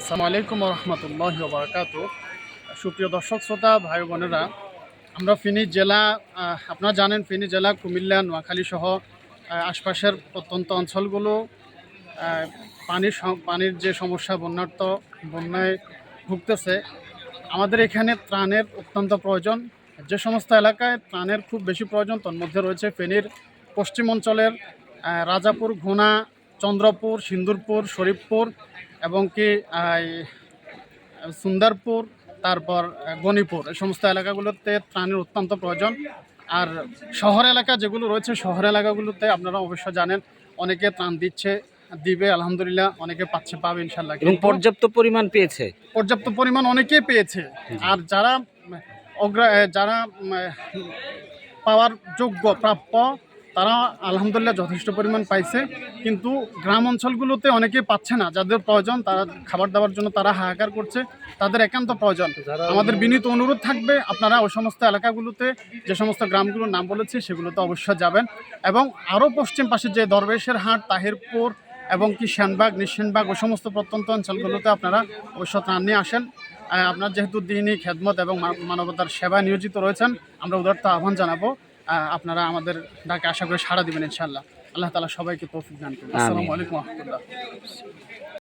আসসালামু আলাইকুম রহমতুল্লাহ বারকাত। সুপ্রিয় দর্শক শ্রোতা ভাই বোনেরা, আমরা ফেনী জেলা, আপনারা জানেন ফেনী জেলা কুমিল্লা নোয়াখালী সহ আশপাশের প্রত্যন্ত অঞ্চলগুলো পানির যে সমস্যা, বন্যায় ভুগতেছে। আমাদের এখানে ত্রাণের অত্যন্ত প্রয়োজন। যে সমস্ত এলাকায় ত্রাণের খুব বেশি প্রয়োজন তার মধ্যে রয়েছে ফেনীর পশ্চিম অঞ্চলের রাজাপুর, ঘোনা, চন্দ্রপুর, সিন্দুরপুর, শরীফপুর এবং কি সুন্দরপুর, তারপর গণিপুর, এই সমস্ত এলাকাগুলোতে ত্রাণের অত্যন্ত প্রয়োজন। আর শহর এলাকা যেগুলো রয়েছে, শহর এলাকাগুলোতে আপনারা অবশ্য জানেন অনেকে ত্রাণ দিবে, আলহামদুলিল্লাহ অনেকে পাবে ইনশাল্লাহ। এবং পর্যাপ্ত পরিমাণ পেয়েছে, পর্যাপ্ত পরিমাণ অনেকেই পেয়েছে। আর যারা যারা পাওয়ার যোগ্য, প্রাপ্য, তারা আলহামদুলিল্লাহ যথেষ্ট পরিমাণ পাইছে। কিন্তু গ্রাম অঞ্চলগুলোতে অনেকেই পাচ্ছে না, যাদের প্রয়োজন, তারা খাবার দাবার জন্য তারা হাহাকার করছে, তাদের একান্ত প্রয়োজন। আমাদের বিনীত অনুরোধ থাকবে, আপনারা ওই সমস্ত এলাকাগুলোতে, যে সমস্ত গ্রামগুলোর নাম বলেছি সেগুলোতে অবশ্যই যাবেন। এবং আরও পশ্চিম পাশে যে দরবেশের হাট, তাহিরপুর এবং কি সেনবাগ, নিঃসেনবাগ, ওই সমস্ত প্রত্যন্ত অঞ্চলগুলোতে আপনারা অবশ্য ত্রাণ নিয়ে আসেন। আপনার যেহেতু দিনী খেদমত এবং মানবতার সেবায় নিয়োজিত রয়েছেন, আমরা উদারতা আহ্বান জানাবো। আপনারা আমাদের ডাকে আশা করে সাড়া দিবেন ইনশাআল্লাহ। আল্লাহ তাআলা সবাইকে তৌফিক দান করুন। আসসালামু আলাইকুম ওয়া রাহমাতুল্লাহ।